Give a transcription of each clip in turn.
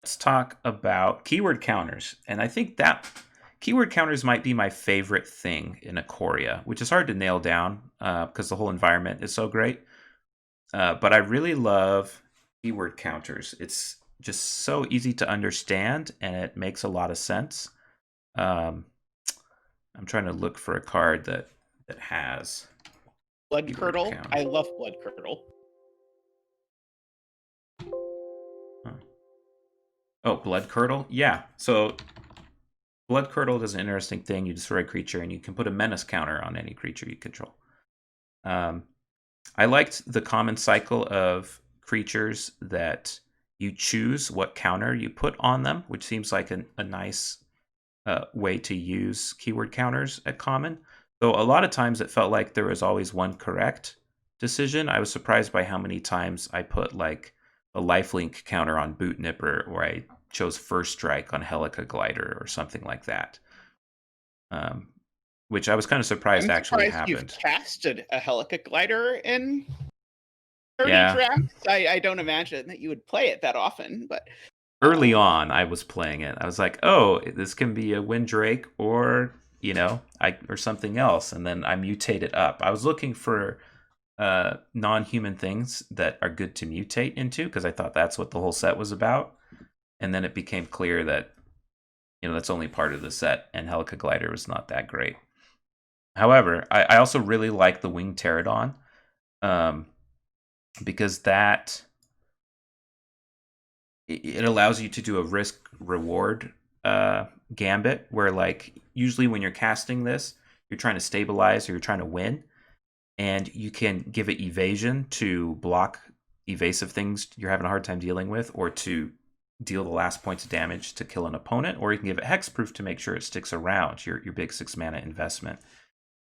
Let's talk about keyword counters. And I think that keyword counters might be my favorite thing in Ikoria, which is hard to nail down because the whole environment is so great. But I really love keyword counters. It's just so easy to understand and it makes a lot of sense. Um, I'm trying to look for a card that has Blood keyword Curdle. I counter. love Blood Curdle. Huh. Oh, Blood Curdle? Yeah. So Blood Curdle does an interesting thing. You destroy a creature and you can put a menace counter on any creature you control. Um, I liked the common cycle of creatures that you choose what counter you put on them, which seems like a nice way to use keyword counters at common. Though a lot of times it felt like there was always one correct decision. I was surprised by how many times I put like a lifelink counter on Boot Nipper, or I chose First Strike on Helica Glider, or something like that. Um, which I was kind of surprised I'm actually surprised you've happened. casted a Helica Glider in 30 Yeah, drafts. I don't imagine that you would play it that often, but early um, on I was playing it. I was like, oh, this can be a Windrake or or something else, and then I mutate it up. I was looking for non-human things that are good to mutate into because I thought that's what the whole set was about. And then it became clear that that's only part of the set, and Helica Glider was not that great. However, I also really like the Winged Pterodon, um, because that it allows you to do a risk reward gambit where, like, usually when you're casting this, you're trying to stabilize or you're trying to win, and you can give it evasion to block evasive things you're having a hard time dealing with, or to deal the last points of damage to kill an opponent, or you can give it hexproof to make sure it sticks around your big 6 mana investment.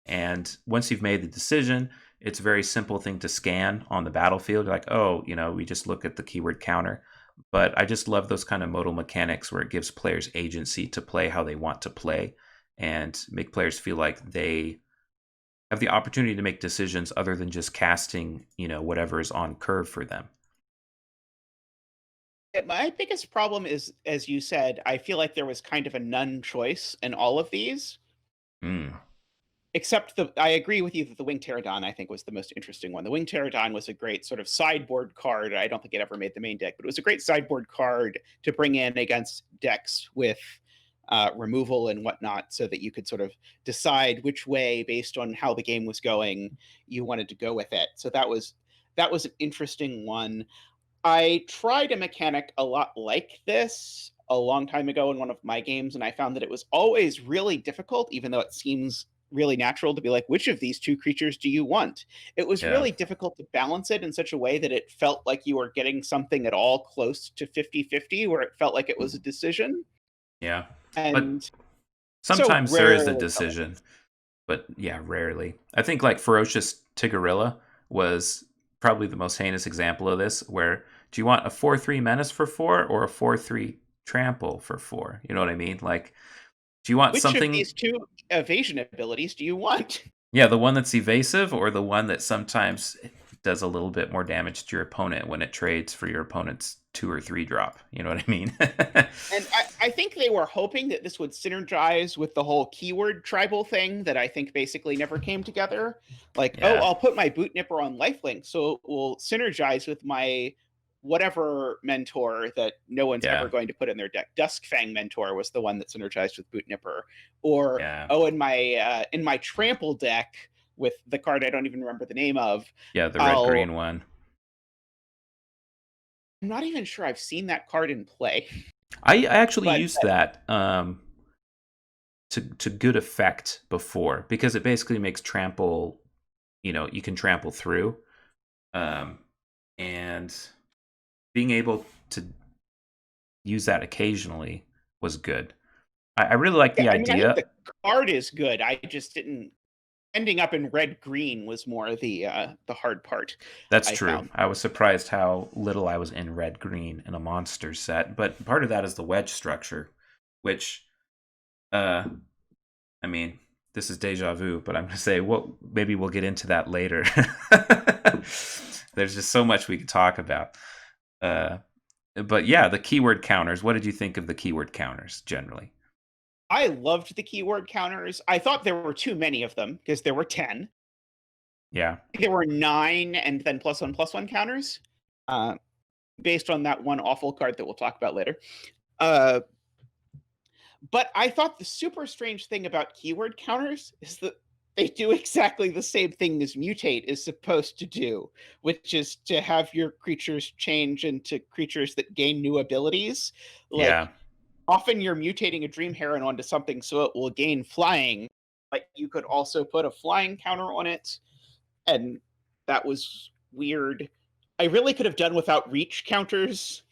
And once you've made the decision, it's a very simple thing to scan on the battlefield. You're like, oh, we just look at the keyword counter. But I just love those kind of modal mechanics where it gives players agency to play how they want to play and make players feel like they have the opportunity to make decisions other than just casting, whatever is on curve for them. my biggest problem is, as you said, I feel like there was kind of a none choice in all of these. Mm, Except I agree with you that the Winged Pterodon I think was the most interesting one. The Winged Pterodon was a great sort of sideboard card. I don't think it ever made the main deck, but it was a great sideboard card to bring in against decks with removal and whatnot, so that you could sort of decide which way, based on how the game was going, you wanted to go with it. So that was an interesting one. I tried a mechanic a lot like this a long time ago in one of my games, and I found that it was always really difficult, even though it seems really natural to be like, which of these two creatures do you want? It was yeah, really difficult to balance it in such a way that it felt like you were getting something at all close to 50-50, where it felt like it was a decision. yeah. But And so sometimes there is a rarely. decision, but yeah, rarely. I think like Ferocious Tigarilla was probably the most heinous example of this, where do you want a 4/3 menace for 4 or a 4/3 trample for 4? You know what I mean? Like, do you want Which of something? these two evasion abilities do you want? Yeah, the one that's evasive, or the one that sometimes does a little bit more damage to your opponent when it trades for your opponent's 2 or 3 drop. You know what I mean? And I think they were hoping that this would synergize with the whole keyword tribal thing that I think basically never came together. Like, oh, Yeah, I'll put my boot nipper on lifelink, so it will synergize with my whatever mentor that no one's ever yeah, going to put in their deck. Duskfang mentor was the one that synergized with boot nipper. Or, yeah, oh, in my trample deck with the card I don't even remember the name of, yeah. The red I'll green one. I'm not even sure I've seen that card in play. I actually But used that to good effect before, because it basically makes trample. You can trample through, um, and being able to use that occasionally was good. I really like yeah, the I mean, I think idea. the card is good. I just didn't ending up in red green was more the hard part That's I true. found. I was surprised how little I was in red green in a monster set, but part of that is the wedge structure, which, uh, I mean, this is deja vu, but I'm gonna say, well, maybe we'll get into that later. There's just so much we could talk about. Uh, But yeah, the keyword counters. What did you think of the keyword counters generally? I loved the keyword counters. I thought there were too many of them because there were 10. Yeah, There were 9 and then plus one counters, uh, based on that one awful card that we'll talk about later. Uh, but I thought the super strange thing about keyword counters is that they do exactly the same thing as mutate is supposed to do, which is to have your creatures change into creatures that gain new abilities. yeah, Like, often you're mutating a dream heron onto something so it will gain flying, but you could also put a flying counter on it, and that was weird. I really could have done without reach counters.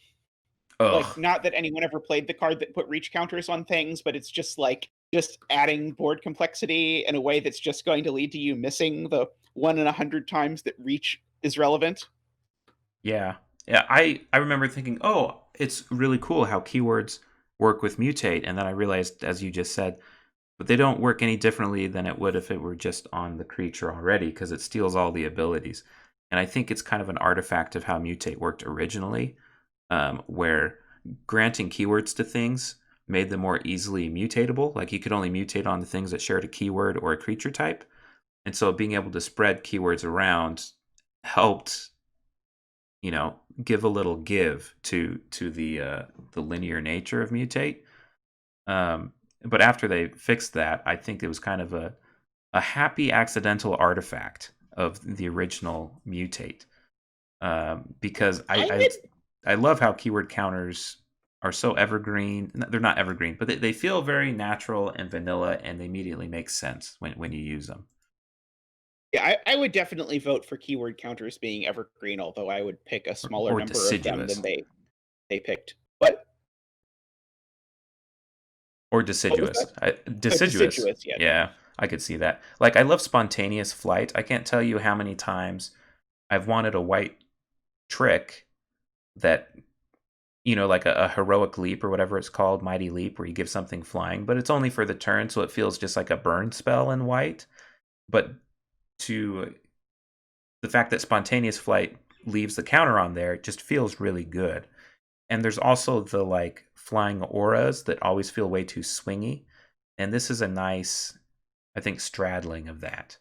Like, ugh, not that anyone ever played the card that put reach counters on things, but it's just like just adding board complexity in a way that's just going to lead to you missing the 1 in 100 times that reach is relevant. yeah, yeah. I remember thinking, oh, it's really cool how keywords work with mutate, and then I realized, as you just said, but they don't work any differently than it would if it were just on the creature already, because it steals all the abilities. And I think it's kind of an artifact of how mutate worked originally, where granting keywords to things made them more easily mutatable. Like you could only mutate on the things that shared a keyword or a creature type. And so being able to spread keywords around helped, give a little give to the linear nature of mutate. But after they fixed that, I think it was kind of a happy accidental artifact of the original mutate. Because I did I love how keyword counters are so evergreen. They're not evergreen, but they feel very natural and vanilla, and they immediately make sense when you use them. Yeah, I would definitely vote for keyword counters being evergreen, although I would pick a smaller Or number of them than deciduous. they picked. Or What was deciduous. that? Oh, Deciduous. deciduous, yeah. Yeah, I could see that. Like I love spontaneous flight. I can't tell you how many times I've wanted a white trick that, like a heroic leap or whatever it's called, mighty leap, where you give something flying, but it's only for the turn, so it feels just like a burn spell in white. But to the fact that spontaneous flight leaves the counter on there, it just feels really good. And there's also the like flying auras that always feel way too swingy. And this is a nice, I think, straddling of that,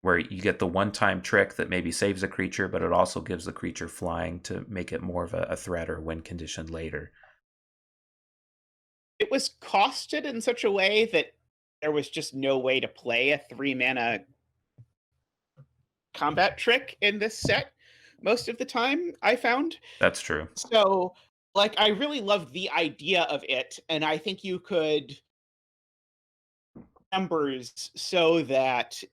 where you get the one time trick that maybe saves a creature, but it also gives the creature flying to make it more of a threat or win condition later. It was costed in such a way that there was just no way to play a 3 mana combat trick in this set most of the time, I found. That's true. So, like, I really loved the idea of it, and I think you could numbers so that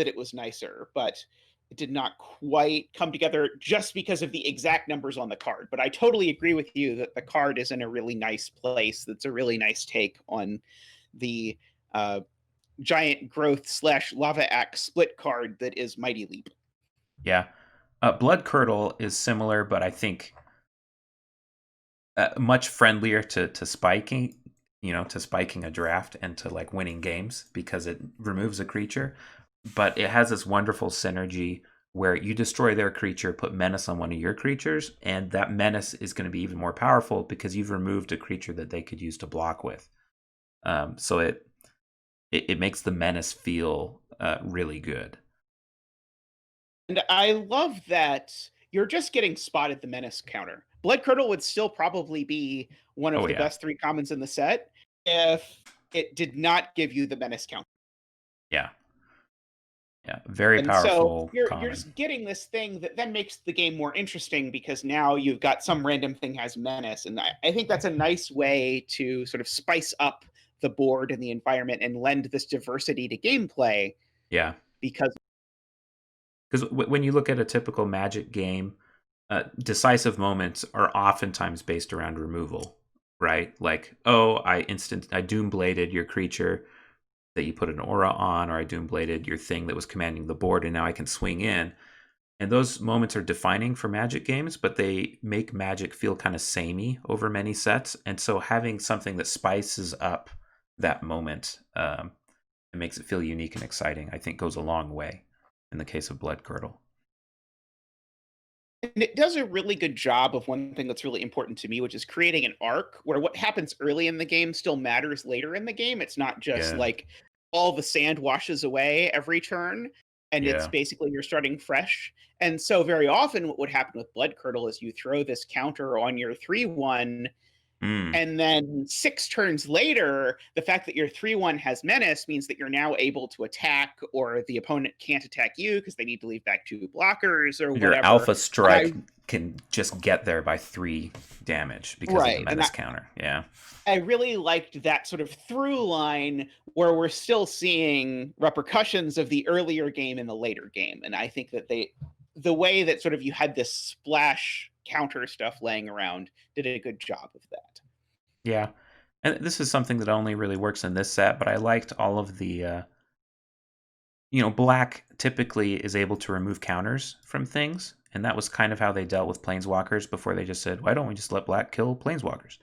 it was nicer, but it did not quite come together just because of the exact numbers on the card. But I totally agree with you that the card is in a really nice place. That's a really nice take on the uh, giant growth slash lava axe split card that is Mighty Leap. Yeah. Blood Curdle is similar, but I think much friendlier to spiking, to spiking a draft and to like winning games because it removes a creature. But it has this wonderful synergy where you destroy their creature, put menace on one of your creatures, and that menace is going to be even more powerful because you've removed a creature that they could use to block with. So it makes the menace feel really good. And I love that you're just getting spotted the menace counter. Blood Curdle would still probably be one of Oh the yeah, best 3 commons in the set if it did not give you the menace counter. yeah, yeah. Very And so powerful you're common. just getting this thing that then makes the game more interesting because now you've got some random thing has menace, and I think that's a nice way to sort of spice up the board and the environment and lend this diversity to gameplay Yeah. because Because when you look at a typical Magic game, decisive moments are oftentimes based around removal, right? Like, oh, I doom bladed your creature that you put an aura on, or I doom bladed your thing that was commanding the board, and now I can swing in. And those moments are defining for Magic games, but they make Magic feel kind of samey over many sets. And so having something that spices up that moment, it makes it feel unique and exciting, I think goes a long way in the case of Blood Curdle. And it does a really good job of one thing that's really important to me, which is creating an arc where what happens early in the game still matters later in the game. It's not just Yeah. like all the sand washes away every turn and it's Yeah. basically you're starting fresh. And so very often what would happen with Blood Curdle is you throw this counter on your 3/1 Mm. and then 6 turns later, the fact that your 3/1 has menace means that you're now able to attack, or the opponent can't attack you because they need to leave back 2 blockers or Your whatever. alpha And strike can just get there by 3 damage because of the right, and menace counter. Yeah. I really liked that sort of through line where we're still seeing repercussions of the earlier game in the later game, and I think that the way that sort of you had this splash counter stuff laying around did a good job of that. Yeah. And this is something that only really works in this set, but I liked all of the black typically is able to remove counters from things, and that was kind of how they dealt with planeswalkers before they just said, "Why don't we just let black kill planeswalkers?"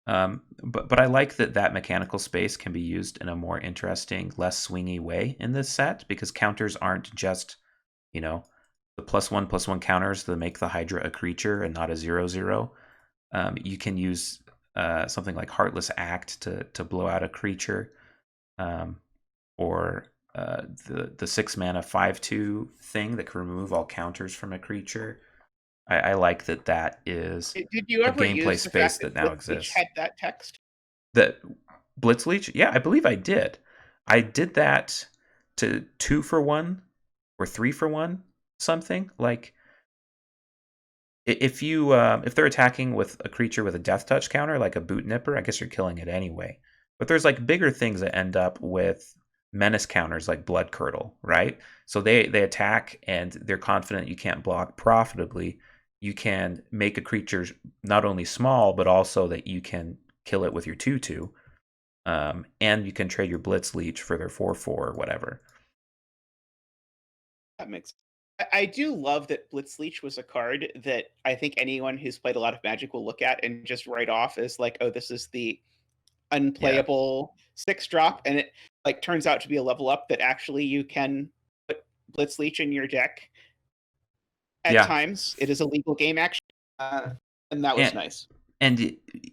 But I like that that mechanical space can be used in a more interesting, less swingy way in this set because counters aren't just you know the +1/+1 counters that make the Hydra a creature and not a 0/0. You can use something like Heartless Act to blow out a creature, um, or the 6 mana 5/2 thing that can remove all counters from a creature. I like that that is Did you a ever gameplay use the space fact that that now Blitzleech exists. had that text? That Blitzleech, yeah, I believe I did. I did that to 2 for 1 or 3 for 1, something like if they're attacking with a creature with a death touch counter like a boot nipper, I guess you're killing it anyway. But there's like bigger things that end up with menace counters like blood curdle, right? So they attack and they're confident you can't block profitably. You can make a creature not only small but also that you can kill it with your 2/2. And you can trade your blitz leech for their 4/4 or whatever. That makes I do love that Blitzleech was a card that I think anyone who's played a lot of Magic will look at and just write off as like, "Oh, this is the Yeah. unplayable 6 drop," and it, like, turns out to be a level up that actually you can put Blitzleech in your deck at Yeah. times. It is a legal game action, and that was And nice. and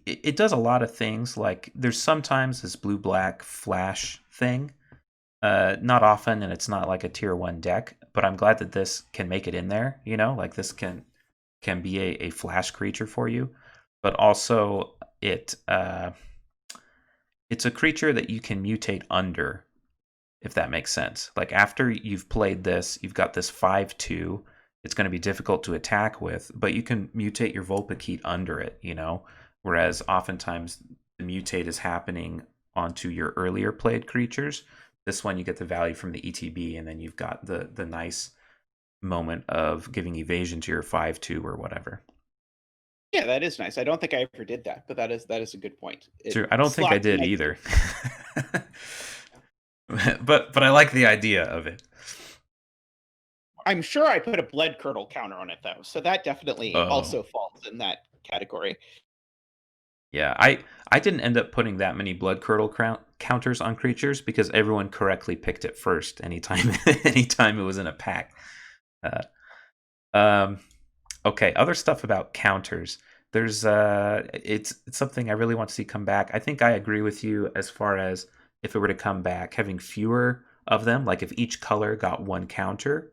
it does a lot of things. Like there's sometimes this blue black flash thing. Not often, and it's not like a tier 1 deck. But I'm glad that this can make it in there. Like this can be a flash creature for you. But also it's a creature that you can mutate under, if that makes sense. Like after you've played this, you've got this 5/2. It's going to be difficult to attack with, but you can mutate your Vulpikeet under it. Whereas oftentimes the mutate is happening onto your earlier played creatures. This one you get the value from the ETB, and then you've got the nice moment of giving evasion to your 5/2 or whatever. Yeah, that is nice. I don't think I ever did that, but that is a good point. It True. I don't think I slots did nicely. either. but I like the idea of it. I'm sure I put a blood curdle counter on it though, so that definitely Oh. also falls in that category. Yeah, I didn't end up putting that many blood curdle counters on creatures because everyone correctly picked it first anytime anytime it was in a pack. Uh, um, okay, other stuff about counters. There's it's something I really want to see come back. I think I agree with you as far as if it were to come back, having fewer of them. Like if each color got one counter,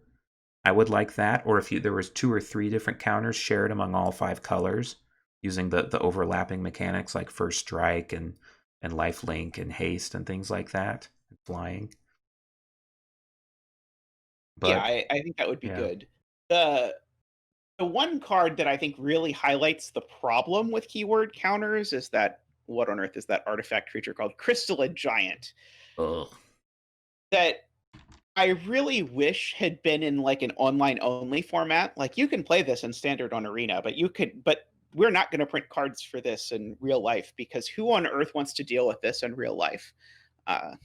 I would like that. Or if there was 2 or 3 different counters shared among all 5 colors, using the overlapping mechanics like first strike and life link and haste and things like that, and flying. Yeah, But I think that would be yeah, good. The the one card that I think really highlights the problem with keyword counters is that what on earth is that artifact creature called? Crystallid Giant. ugh, That I really wish had been in like an online only format. Like you can play this in standard on Arena, but we're not going to print cards for this in real life because who on earth wants to deal with this in real life? Uh,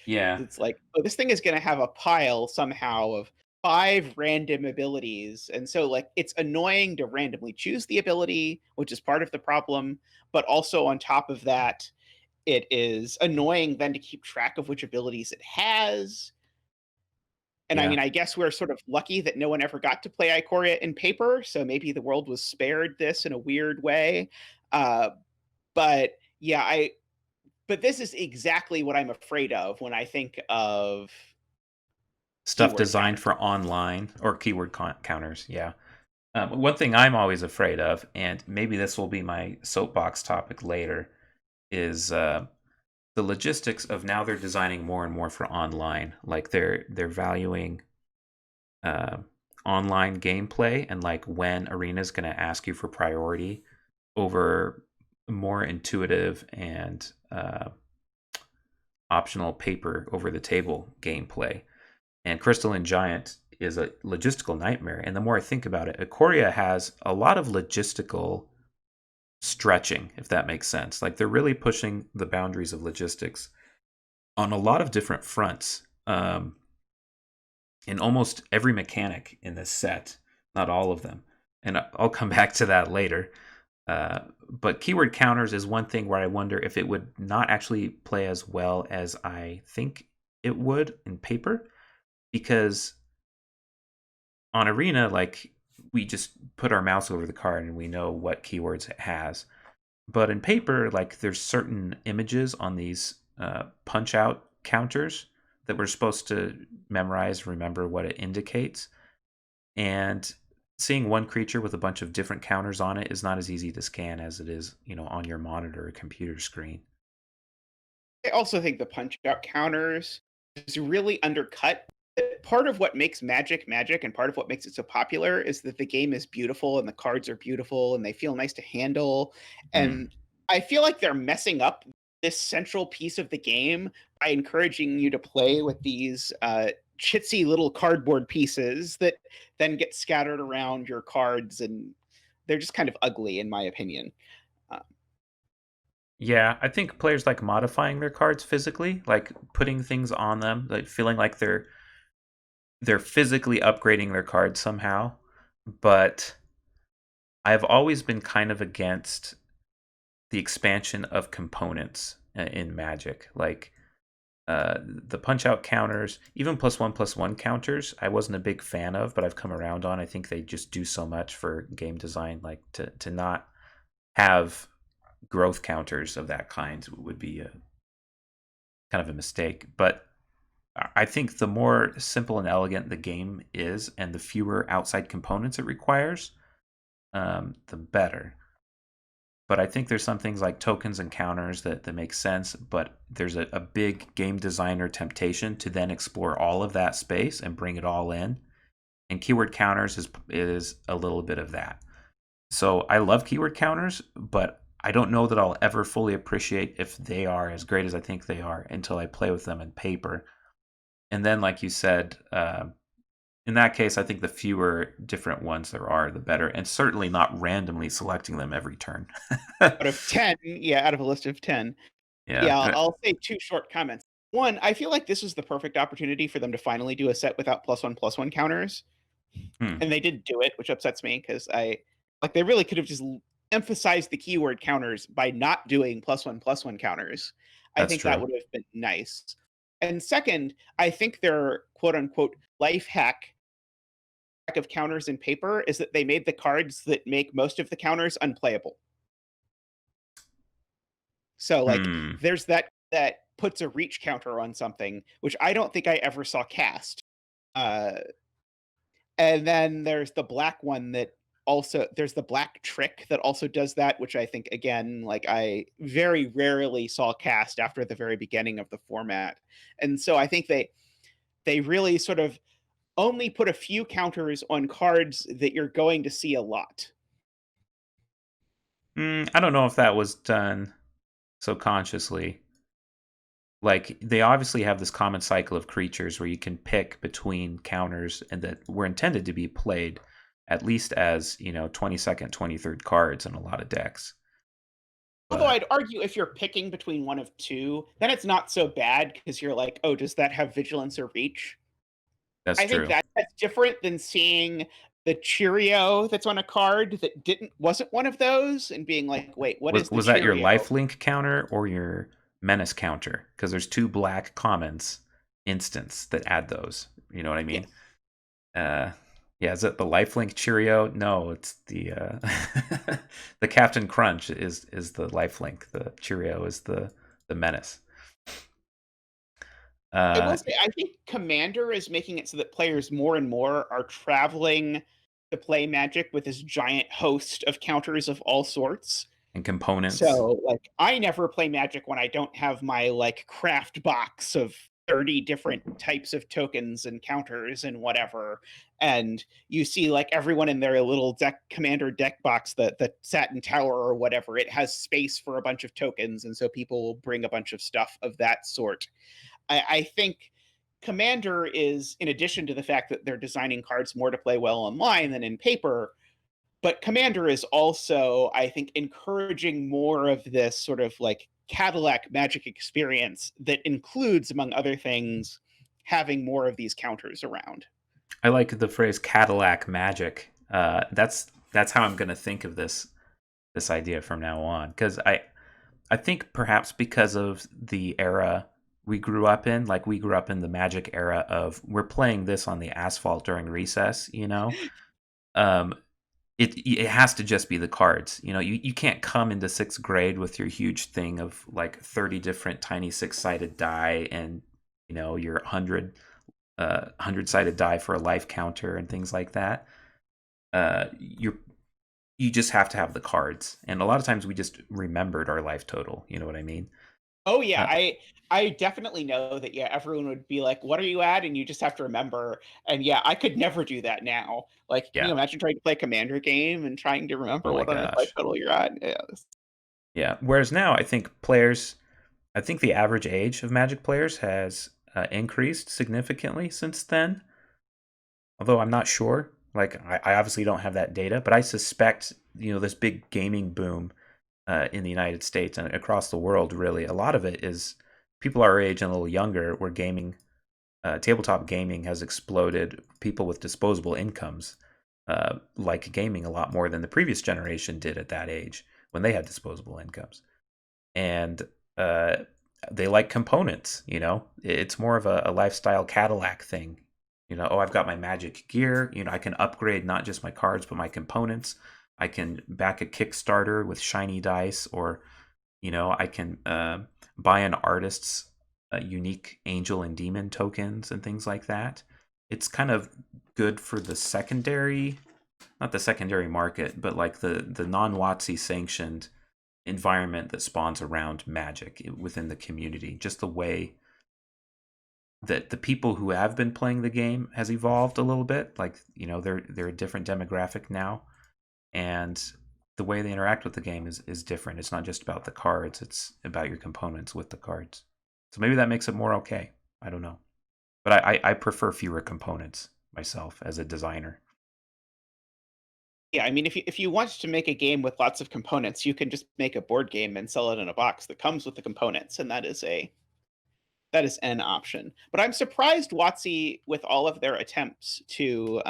yeah, it's like, oh, this thing is going to have a pile somehow of 5 random abilities. And so, like, it's annoying to randomly choose the ability, which is part of the problem. But also, on top of that, it is annoying then to keep track of which abilities it has. And I Yeah. mean, I guess we're sort of lucky that no one ever got to play Ikoria in paper, so maybe the world was spared this in a weird way. Uh, but yeah, I but this is exactly what I'm afraid of when I think of Stuff keyword designed counters. for online or keyword counters. Yeah. One thing I'm always afraid of, and maybe this will be my soapbox topic later, is the logistics of now they're designing more and more for online. Like they're valuing uh, online gameplay and like when Arena is going to ask you for priority over more intuitive and optional paper over the table gameplay. And Crystalline Giant is a logistical nightmare. And the more I think about it, Ikoria has a lot of logistical stretching, if that makes sense. Like they're really pushing the boundaries of logistics on a lot of different fronts. In almost every mechanic in this set, not all of them. And I'll come back to that later. But keyword counters is one thing where I wonder if it would not actually play as well as I think it would in paper, because on Arena, like we just put our mouse over the card and we know what keywords it has. But in paper, like there's certain images on these punch out counters that we're supposed to memorize, remember what it indicates. And seeing one creature with a bunch of different counters on it is not as easy to scan as it is, on your monitor or computer screen. I also think the punch out counters is really undercut. Part of what makes Magic Magic and part of what makes it so popular is that the game is beautiful and the cards are beautiful and they feel nice to handle. Hmm. And I feel like they're messing up this central piece of the game by encouraging you to play with these chitsy little cardboard pieces that then get scattered around your cards, and they're just kind of ugly in my opinion. Uh, Yeah, I think players like modifying their cards physically, like putting things on them, like feeling like they're physically upgrading their cards somehow. But I've always been kind of against the expansion of components in Magic. Like the punch out counters, even plus one counters, I wasn't a big fan of, but I've come around on. I think they just do so much for game design. Like to not have growth counters of that kind would be a kind of a mistake. But I think the more simple and elegant the game is, and the fewer outside components it requires, the better. But I think there's some things like tokens and counters that make sense, but there's a big game designer temptation to then explore all of that space and bring it all in. And keyword counters is a little bit of that. So I love keyword counters, but I don't know that I'll ever fully appreciate if they are as great as I think they are until I play with them in paper. And then, like you said, in that case, I think the fewer different ones there are, the better, and certainly not randomly selecting them every turn. Out of 10, yeah, out of a list of 10. Yeah. Yeah, I'll say 2 short comments. 1, I feel like this was the perfect opportunity for them to finally do a set without +1/+1 counters, Hmm, and they didn't do it, which upsets me because they really could have just emphasized the keyword counters by not doing +1/+1 counters. I that's think that true. would have been nice. And second, I think their quote unquote "life hack" of counters in paper is that they made the cards that make most of the counters unplayable. So like Hmm. there's that puts a reach counter on something, which I don't think I ever saw cast. Uh, and then there's the black trick that also does that, which I think again, like I very rarely saw cast after the very beginning of the format. And so I think they really sort of only put a few counters on cards that you're going to see a lot. I don't know if that was done so consciously. Like they obviously have this common cycle of creatures where you can pick between counters and that were intended to be played at least as 22nd, 23rd cards in a lot of decks. Although But I'd argue if you're picking between one of two, then it's not so bad because you're like, oh, does that have vigilance or reach? that's I think true. that's different than seeing the Cheerio that's on a card that didn't wasn't one of those and being like, wait, what is the Was that your Cheerio? lifelink counter or your menace counter? Because there's two black commons instants that add those. You know what I mean? Yes. Uh, yeah, is it the Lifelink Cheerio? No, it's the the Captain Crunch is the Lifelink. The Cheerio is the Menace. I will Uh, say, I think Commander is making it so that players more and more are traveling to play Magic with this giant host of counters of all sorts. and components So, like, I never play Magic when I don't have my, like, craft box of 30 different types of tokens and counters and whatever, and you see, like, everyone in their little deck commander deck box, the Satin Tower or whatever, it has space for a bunch of tokens, and so people will bring a bunch of stuff of that sort. I think Commander is, in addition to the fact that they're designing cards more to play well online than in paper, but Commander is also, I think, encouraging more of this sort of like Cadillac Magic experience that includes, among other things, having more of these counters around. I like the phrase Cadillac magic. That's how I'm going to think of this idea from now on because I think perhaps because of the era we grew up in, like we grew up in the Magic era of we're playing this on the asphalt during recess, you know. Um, it has to just be the cards. You know, you can't come into sixth grade with your huge thing of like 30 different tiny six-sided die and your 100 sided die for a life counter and things like that. You just have to have the cards, and a lot of times we just remembered our life total. You know what I mean? Oh yeah, Uh, I definitely know that. Yeah, everyone would be like, "What are you at?" And you just have to remember. And yeah, I could never do that now. Like, can yeah. you imagine trying to play a Commander game and trying to Oh remember my what on life gosh. total you're at? Yeah, Yeah. Whereas now, I think the average age of Magic players has increased significantly since then. Although I'm not sure. Like, I obviously don't have that data, but I suspect this big gaming boom in the United States and across the world. Really, a lot of it is people our age and a little younger, where tabletop gaming has exploded. People with disposable incomes like gaming a lot more than the previous generation did at that age when they had disposable incomes, and uh, they like components. It's more of a lifestyle Cadillac thing. Oh, I've got my magic gear. I can upgrade not just my cards but my components. I can back a Kickstarter with shiny dice, or I can buy an artist's unique angel and demon tokens and things like that. It's kind of good for the secondary, not the secondary market, but like the non-WotC sanctioned environment that spawns around Magic within the community. Just the way that the people who have been playing the game has evolved a little bit. Like they're a different demographic now, and the way they interact with the game is different. It's not just about the cards; it's about your components with the cards. So maybe that makes it more okay. I don't know, but I prefer fewer components myself as a designer. yeah. I mean, if you want to make a game with lots of components, you can just make a board game and sell it in a box that comes with the components, and that is an option. But I'm surprised WotC, with all of their attempts to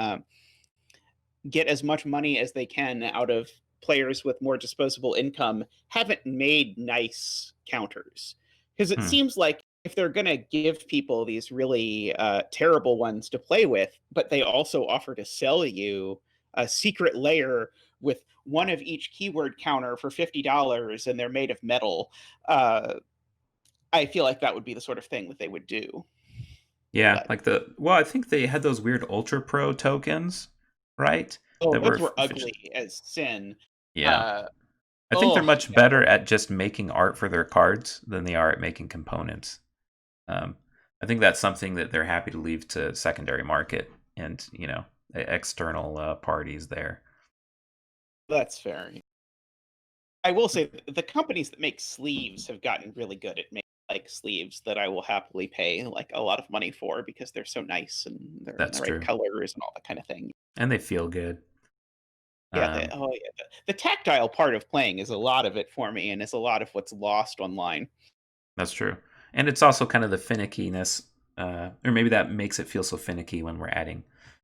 get as much money as they can out of players with more disposable income, haven't made nice counters. Because it Hmm. seems like if they're going to give people these really terrible ones to play with, but they also offer to sell you a secret layer with one of each keyword counter for $50 and they're made of metal, uh, I feel like that would be the sort of thing that they would do. Yeah, But like I think they had those weird Ultra Pro tokens, right? oh, That were those were ugly as sin. yeah. Uh, I think they're oh much better at just making art for their cards than they are at making components. Um, I think that's something that they're happy to leave to secondary market and external parties there. that's fair. I will say the companies that make sleeves have gotten really good at making like sleeves that I will happily pay like a lot of money for because they're so nice and they're in the That's right true, colors and all that kind of thing. and they feel good. Yeah, Um, oh yeah, the tactile part of playing is a lot of it for me, and is a lot of what's lost online. that's true, and it's also kind of the finickiness, or maybe that makes it feel so finicky when we're adding.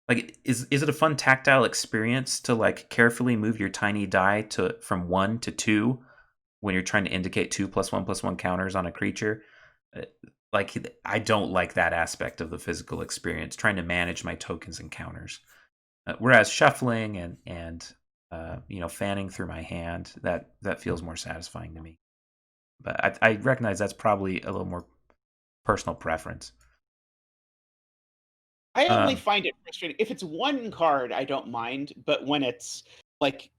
Like, is it a fun tactile experience to like carefully move your tiny die to from 1 to 2 when you're trying to indicate 2 +1 +1 counters on a creature? Uh, like I don't like that aspect of the physical experience, trying to manage my tokens and counters. Whereas shuffling and fanning through my hand, that feels more satisfying to me. But I recognize that's probably a little more personal preference. I only Um, find it frustrating if it's one card. I don't mind, but when it's like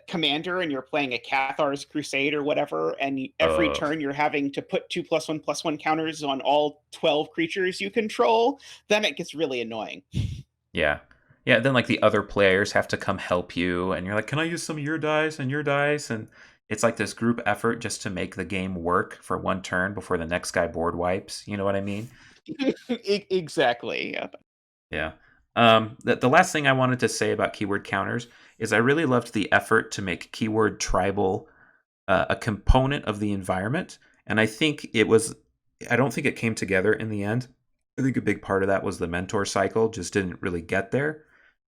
commander and you're playing a Cathar's Crusade or whatever, and every ugh, turn you're having to put 2+1/+1 counters on all 12 creatures you control, then it gets really annoying. yeah, yeah. Then like the other players have to come help you, and you're like, "Can I use some of your dice and your dice?" And it's like this group effort just to make the game work for one turn before the next guy board wipes. You know what I mean? Exactly. Yeah. Yeah. The last thing I wanted to say about keyword counters is I really loved the effort to make keyword tribal a component of the environment. And I think it was, I don't think it came together in the end. I think a big part of that was the mentor cycle just didn't really get there.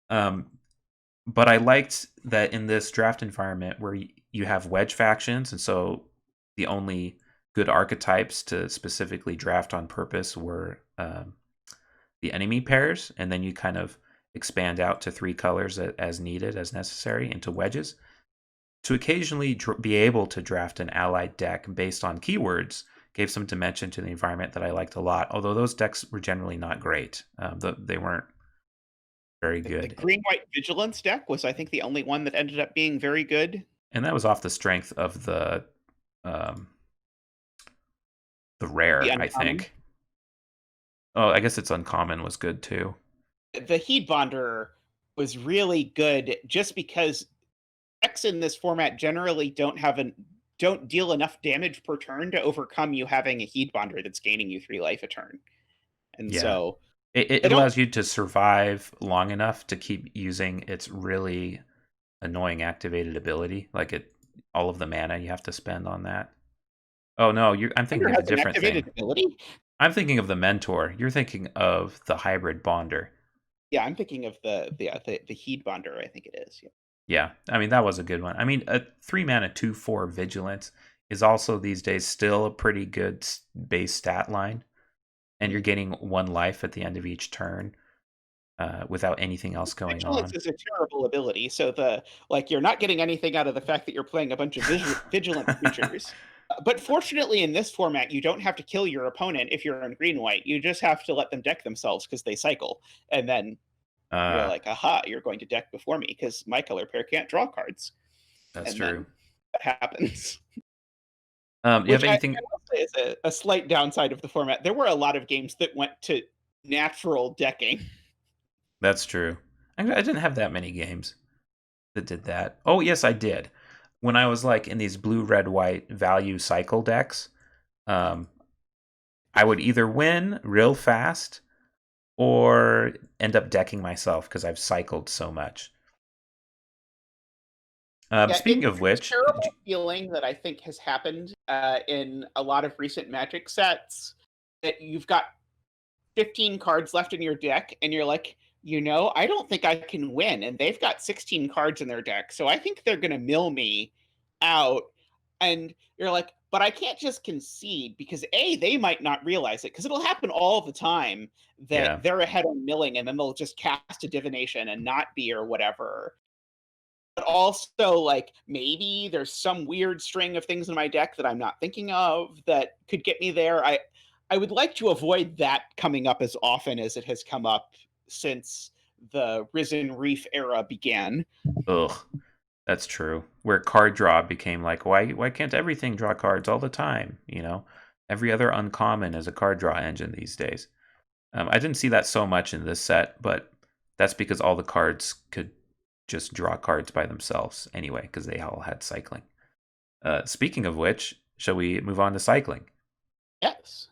Um, but I liked that in this draft environment where you have wedge factions, and so the only good archetypes to specifically draft on purpose were the enemy pairs, and then you kind of expand out to three colors as needed, as necessary, into wedges. To occasionally be able to draft an allied deck based on keywords gave some dimension to the environment that I liked a lot, although those decks were generally not great. They weren't very The good. green white vigilance deck was, I think, the only one that ended up being very good. And that was off the strength of um, the The rare, I uncommon. think. Oh, I guess it's uncommon was good too. The Heat Bonder was really good just because decks in this format generally don't deal enough damage per turn to overcome you having a Heat Bonder that's gaining you 3 life a turn. And Yeah, so it they don't allows you to survive long enough to keep using its really annoying activated ability, like it all of the mana you have to spend on that. Oh no, I'm Wonder thinking of a has an different activated thing. ability. I'm thinking of the mentor. You're thinking of the hybrid bonder. Yeah, I'm thinking of the Heat Bonder, I think it is. Yeah. Yeah, I mean that was a good one. I mean a 3 mana 2/4 vigilance is also these days still a pretty good base stat line, and you're Mhm. getting 1 life at the end of each turn without anything else going Vigilance on. is a terrible ability, so you're not getting anything out of the fact that you're playing a bunch of vigilant creatures. But fortunately, in this format, you don't have to kill your opponent if you're in green white. You just have to let them deck themselves because they cycle, and then you're uh, like, "Aha! You're going to deck before me because my color pair can't draw cards." that's And true. then that happens, You have which I anything? will say is a slight downside of the format. There were a lot of games that went to natural decking. That's true. I didn't have that many games that did that. Oh, yes, I did. When I was like in these blue, red, white value cycle decks, um, I would either win real fast or end up decking myself because I've cycled so much. Yeah, Speaking of it's a which, terrible feeling that I think has happened in a lot of recent Magic sets that you've got 15 cards left in your deck, and you're like, I don't think I can win. And they've got 16 cards in their deck, so I think they're going to mill me out. And you're like, but I can't just concede because A, they might not realize it because it'll happen all the time that yeah, they're ahead on milling and then they'll just cast a divination and not be or whatever. But also, like, maybe there's some weird string of things in my deck that I'm not thinking of that could get me there. I would like to avoid that coming up as often as it has come up since the Risen Reef era began. ugh, that's true. Where card draw became like, why can't everything draw cards all the time? Every other uncommon is a card draw engine these days. I didn't see that so much in this set, but that's because all the cards could just draw cards by themselves anyway, because they all had cycling. Speaking of which, shall we move on to cycling? Yes.